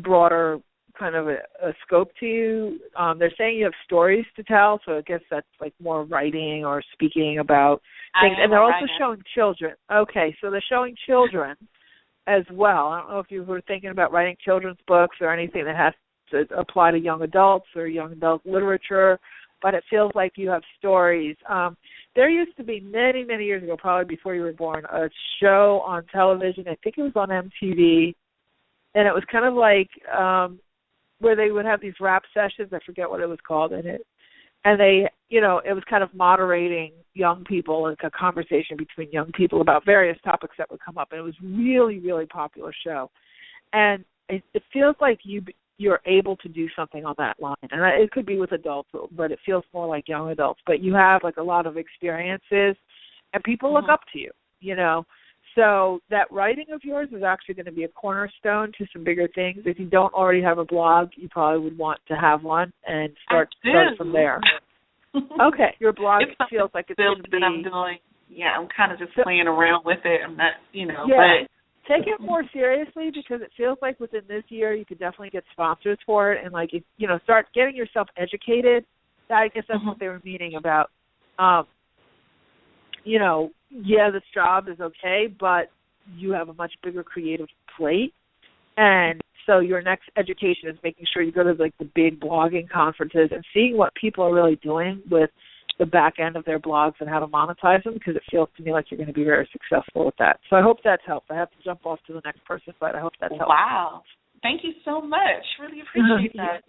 broader kind of a scope to you. They're saying you have stories to tell, so I guess that's like more writing or speaking about things. And they're also showing children. Okay, so they're showing children as well. I don't know if you were thinking about writing children's books or anything that has to apply to young adults or young adult literature, but it feels like you have stories. There used to be many, many years ago, probably before you were born, a show on television. I think it was on MTV, and it was kind of like where they would have these rap sessions. I forget what it was called in it. And they, it was kind of moderating young people, like a conversation between young people about various topics that would come up. And it was really, really popular show. And it feels like you're able to do something on that line. And it could be with adults, but it feels more like young adults. But you have like a lot of experiences, and people look up to you, So that writing of yours is actually going to be a cornerstone to some bigger things. If you don't already have a blog, you probably would want to have one and start from there. Okay, your blog feels like it's going to be. I'm doing. Yeah, I'm kind of just playing around with it. I'm not, but take it more seriously, because it feels like within this year you could definitely get sponsors for it, and start getting yourself educated. I guess that's what they were meaning about. This job is okay, but you have a much bigger creative plate. And so your next education is making sure you go to the big blogging conferences and seeing what people are really doing with the back end of their blogs and how to monetize them, because it feels to me like you're going to be very successful with that. So I hope that's helped. I have to jump off to the next person, but I hope that's helped. Wow. Thank you so much. Really appreciate that.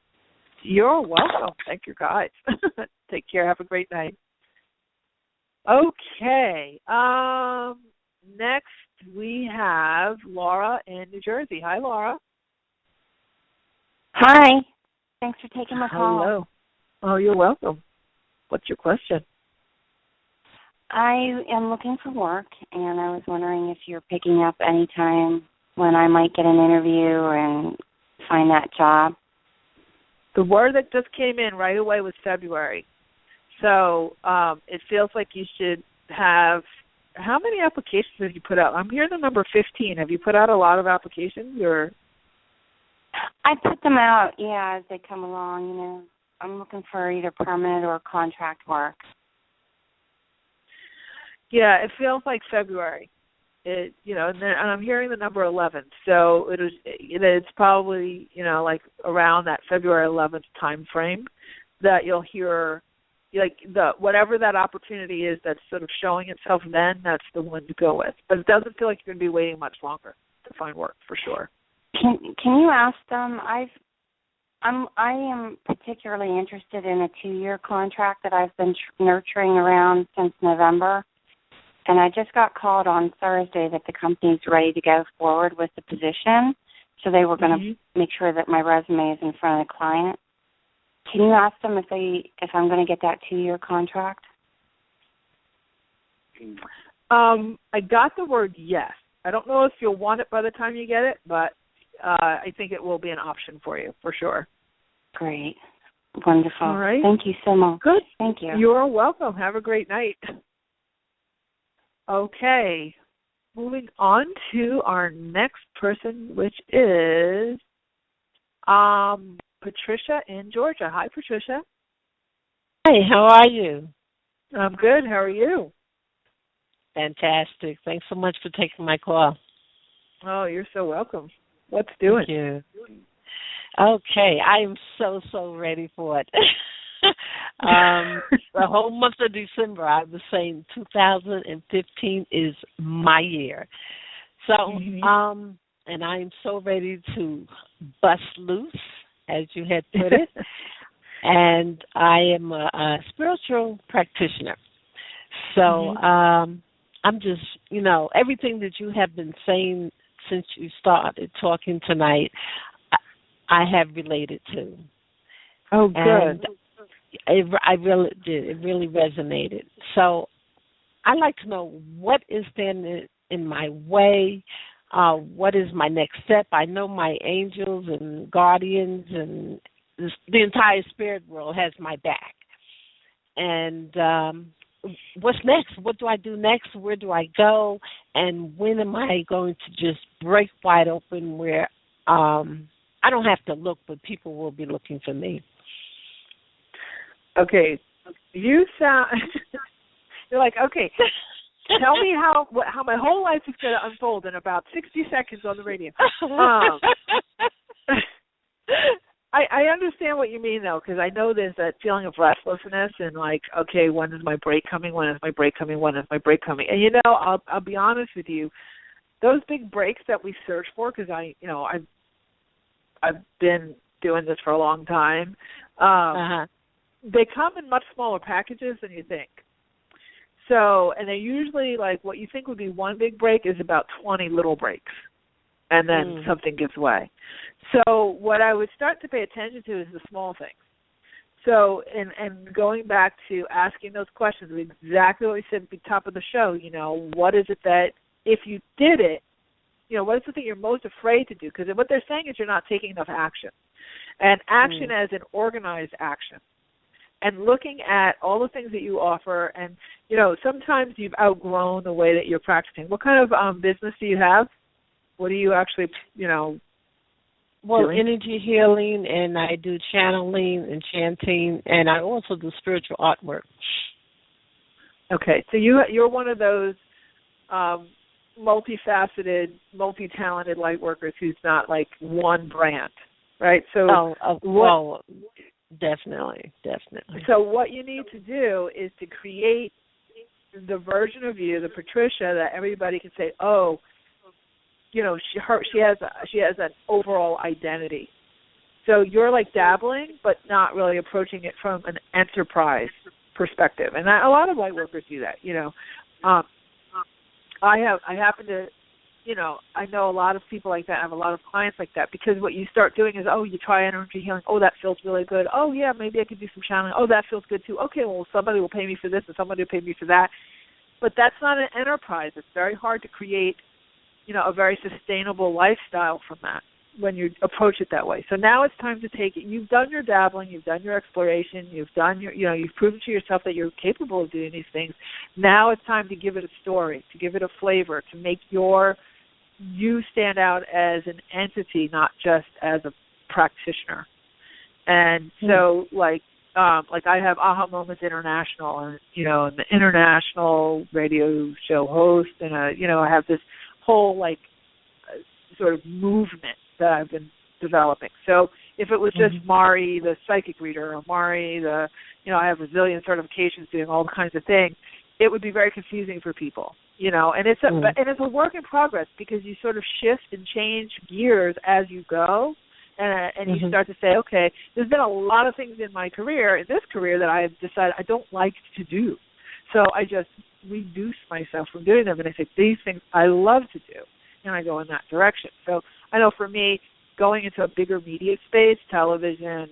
You're welcome. Thank you, guys. Take care. Have a great night. Okay. Next we have Laura in New Jersey. Hi, Laura. Hi. Thanks for taking my call. Hello. Oh, you're welcome. What's your question? I am looking for work, and I was wondering if you're picking up any time when I might get an interview and find that job. The word that just came in right away was February. So it feels like you should have, how many applications have you put out? I'm hearing the number 15. Have you put out a lot of applications? Or? I put them out, as they come along, I'm looking for either permanent or contract work. Yeah, it feels like February. And I'm hearing the number 11. So it's probably, around that February 11th time frame that you'll hear, whatever that opportunity is that's sort of showing itself then, that's the one to go with. But it doesn't feel like you're going to be waiting much longer to find work, for sure. Can you ask them? I am particularly interested in a 2-year contract that I've been nurturing around since November, and I just got called on Thursday that the company's ready to go forward with the position, so they were going to make sure that my resume is in front of the client. Can you ask them if I'm going to get that 2-year contract? I got the word yes. I don't know if you'll want it by the time you get it, but I think it will be an option for you, for sure. Great. Wonderful. All right. Thank you so much. Good. Thank you. You're welcome. Have a great night. Okay. Moving on to our next person, which is Patricia in Georgia. Hi, Patricia. Hey, how are you? I'm good. How are you? Fantastic. Thanks so much for taking my call. Oh, you're so welcome. What's doing? Thank you. Okay, I am so ready for it. The whole month of December, I was saying 2015 is my year. So, and I am so ready to bust loose, as you had put it. And I am a spiritual practitioner. So I'm just, everything that you have been saying since you started talking tonight, I have related to. Oh, good. I really did. It really resonated. So I'd like to know what is standing in my way. What is my next step? I know my angels and guardians and the entire spirit world has my back. And what's next? What do I do next? Where do I go? And when am I going to just break wide open where I don't have to look, but people will be looking for me? Okay, you sound. You're like, okay, tell me how my whole life is going to unfold in about 60 seconds on the radio. I understand what you mean, though, because I know there's that feeling of restlessness and like, okay, when is my break coming? When is my break coming? When is my break coming? And, I'll be honest with you, those big breaks that we search for, because I've been doing this for a long time, they come in much smaller packages than you think. So, and they're usually like what you think would be one big break is about 20 little breaks, and then something gives way. So what I would start to pay attention to is the small things. So, and going back to asking those questions, exactly what we said at the top of the show, what is it that if you did it, what is the thing you're most afraid to do? Because what they're saying is you're not taking enough action. And action as an organized action. And looking at all the things that you offer, and, sometimes you've outgrown the way that you're practicing. What kind of business do you have? What do you actually, Well, doing? Energy healing, and I do channeling and chanting, and I also do spiritual artwork. Okay, so you're one of those multifaceted, multi-talented light workers who's not like one brand, right? So definitely. So what you need to do is to create the version of you, the Patricia, that everybody can say, oh, she has an overall identity. So you're like dabbling, but not really approaching it from an enterprise perspective. And a lot of light workers do that. I happen to, I know a lot of people like that. I have a lot of clients like that, because what you start doing is, you try energy healing. Oh, that feels really good. Oh, yeah, maybe I could do some channeling. Oh, that feels good too. Okay, well, somebody will pay me for this and somebody will pay me for that. But that's not an enterprise. It's very hard to create, a very sustainable lifestyle from that when you approach it that way. So now it's time to take it. You've done your dabbling. You've done your exploration. You've done your, you've proven to yourself that you're capable of doing these things. Now it's time to give it a story, to give it a flavor, to make you stand out as an entity, not just as a practitioner. And so, like I have Aha Moments International, and I'm an international radio show host, and I have this whole sort of movement that I've been developing. So if it was just Mari, the psychic reader, or Mari, I have a zillion certifications doing all kinds of things, it would be very confusing for people. And it's a work in progress, because you sort of shift and change gears as you go, and you start to say, okay, there's been a lot of things in my career, in this career, that I've decided I don't like to do. So I just reduce myself from doing them, and I say, these things I love to do, and I go in that direction. So I know for me, going into a bigger media space, television,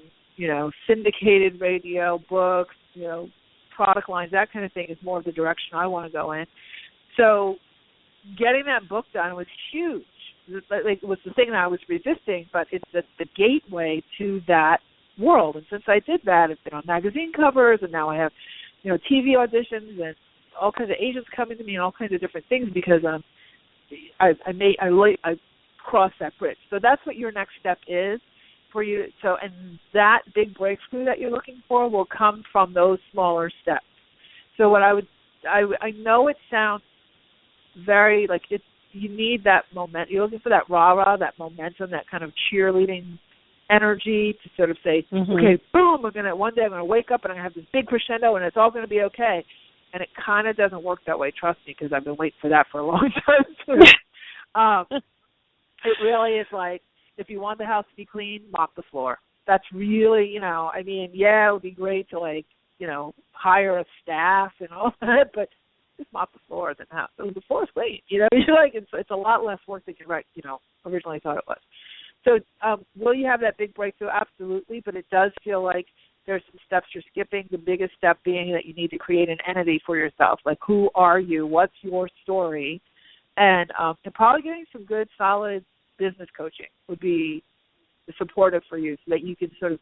syndicated radio, books, product lines, that kind of thing is more of the direction I want to go in. So getting that book done was huge. It was the thing that I was resisting, but it's the gateway to that world. And since I did that, it's been on magazine covers, and now I have, TV auditions and all kinds of agents coming to me and all kinds of different things, because I crossed that bridge. So that's what your next step is for you. So, and that big breakthrough that you're looking for will come from those smaller steps. So what I know it sounds very like it. You need that momentum. You're looking for that rah-rah, that momentum, that kind of cheerleading energy to sort of say, okay, boom, one day I'm gonna wake up and I'm gonna have this big crescendo and it's all gonna be okay. And it kind of doesn't work that way. Trust me, because I've been waiting for that for a long time too. It really is like, if you want the house to be clean, mop the floor. That's really, it would be great to hire a staff and all that, but just mop the floor in the house. The floor is clean. You're like, it's a lot less work than you originally thought it was. So will you have that big breakthrough? Absolutely, but it does feel like there's some steps you're skipping, the biggest step being that you need to create an entity for yourself. Like, who are you? What's your story? And probably getting some good, solid business coaching would be supportive for you, so that you can sort of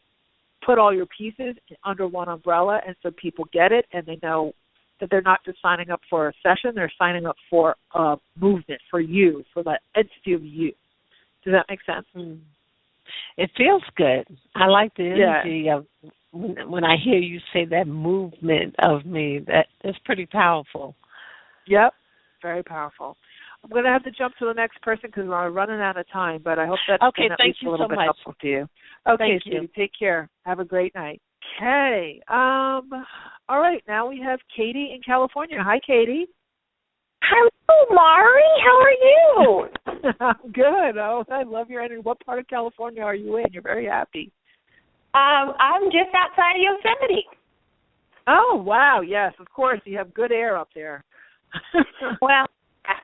put all your pieces under one umbrella, and so people get it and they know that they're not just signing up for a session, they're signing up for a movement, for you, for the entity of you. Does that make sense? It feels good. I like the energy of when I hear you say that movement of me. That's pretty powerful. Yep, very powerful. I'm going to have to jump to the next person because we're running out of time, but I hope that's been at least a little bit helpful to you. Okay, Sue, take care. Have a great night. Okay. All right, now we have Katie in California. Hi, Katie. Hello, Mari. How are you? I'm good. Oh, I love your energy. What part of California are you in? You're very happy. I'm just outside of Yosemite. Oh, wow. Yes, of course. You have good air up there. Well,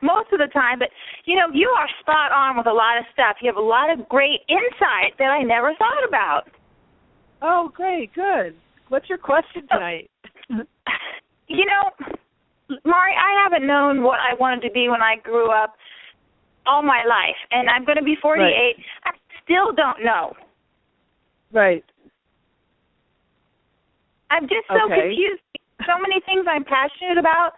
most of the time, but, you are spot on with a lot of stuff. You have a lot of great insight that I never thought about. Oh, great, good. What's your question tonight? Mari, I haven't known what I wanted to be when I grew up all my life, and I'm going to be 48. Right. I still don't know. Right. I'm just so confused. So many things I'm passionate about,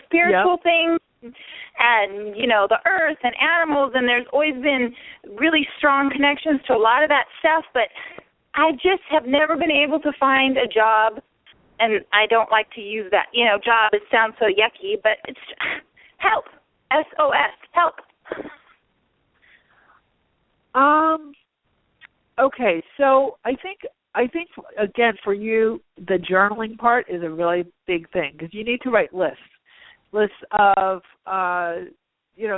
spiritual things, and, the earth and animals, and there's always been really strong connections to a lot of that stuff, but I just have never been able to find a job, and I don't like to use that, job. It sounds so yucky, but it's help, SOS, help. Okay, so I think again for you, the journaling part is a really big thing because you need to write lists of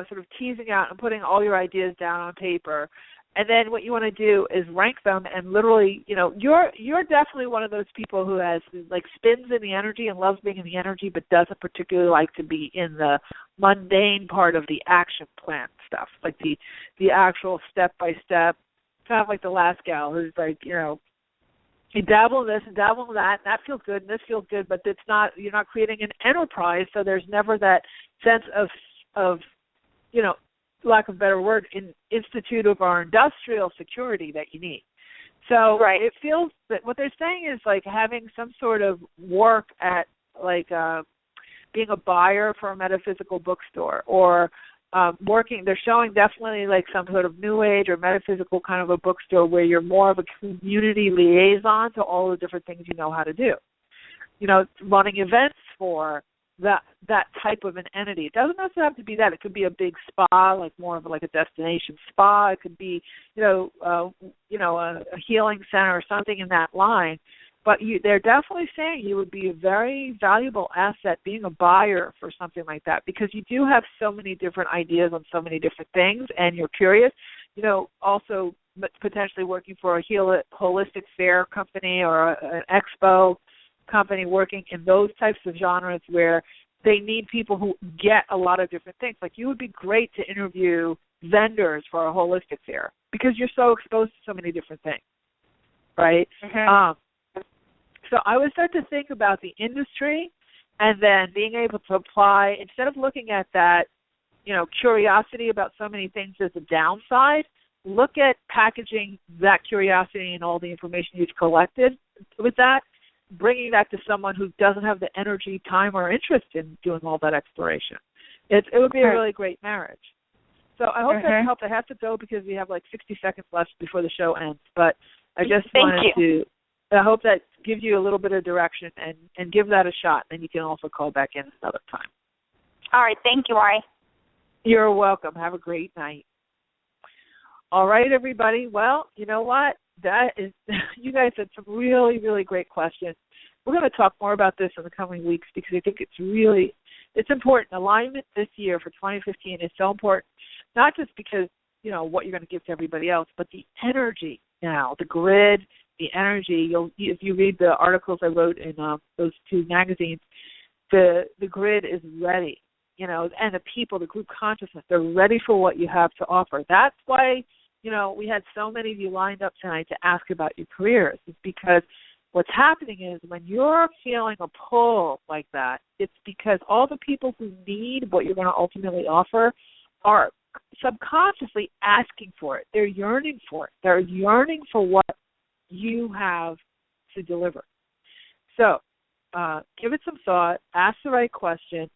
sort of teasing out and putting all your ideas down on paper. And then what you want to do is rank them and literally, you're definitely one of those people who has like spins in the energy and loves being in the energy, but doesn't particularly like to be in the mundane part of the action plan stuff, like the actual step-by-step, kind of like the last gal who's like, you dabble in this and dabble in that, and that feels good and this feels good, but you're not creating an enterprise, so there's never that sense of lack of a better word, institutive or industrial security that you need. So It feels that what they're saying is like having some sort of work at like being a buyer for a metaphysical bookstore or working. They're showing definitely like some sort of new age or metaphysical kind of a bookstore where you're more of a community liaison to all the different things you know how to do. Running events for that type of an entity. It doesn't necessarily have to be that. It could be a big spa, like more of like a destination spa. It could be, a healing center or something in that line. But they're definitely saying you would be a very valuable asset being a buyer for something like that because you do have so many different ideas on so many different things and you're curious. Also potentially working for a holistic fair company or an expo company working in those types of genres where they need people who get a lot of different things. Like you would be great to interview vendors for a holistic fair because you're so exposed to so many different things, right? Mm-hmm. So I would start to think about the industry and then being able to apply, instead of looking at that, curiosity about so many things as a downside, look at packaging that curiosity and all the information you've collected with that, bringing that to someone who doesn't have the energy, time, or interest in doing all that exploration. It would be a really great marriage. So I hope that helped. I have to go because we have like 60 seconds left before the show ends. But I just I hope that gives you a little bit of direction and give that a shot. Then you can also call back in another time. All right. Thank you, Mari. You're welcome. Have a great night. All right, everybody. Well, you know what? You guys had some really, really great questions. We're going to talk more about this in the coming weeks because I think it's important. Alignment this year for 2015 is so important, not just because, what you're going to give to everybody else, but the energy now, the grid, the energy. If you read the articles I wrote in those two magazines, the grid is ready, and the people, the group consciousness, they're ready for what you have to offer. That's why we had so many of you lined up tonight to ask about your careers. It's because What's happening is when you're feeling a pull like that, it's because all the people who need what you're going to ultimately offer are subconsciously asking for it. They're yearning for it. They're yearning for what you have to deliver. So give it some thought, ask the right question,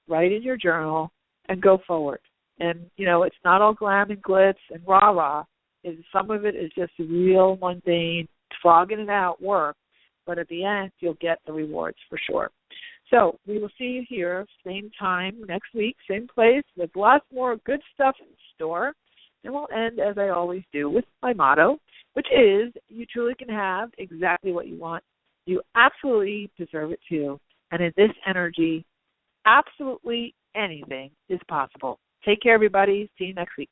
write in your journal, and go forward. And, it's not all glam and glitz and rah-rah. Some of it is just real mundane, flogging it out work, but at the end, you'll get the rewards for sure. So we will see you here, same time next week, same place, with lots more good stuff in store. And we'll end, as I always do, with my motto, which is, you truly can have exactly what you want. You absolutely deserve it too. And in this energy, absolutely anything is possible. Take care, everybody. See you next week.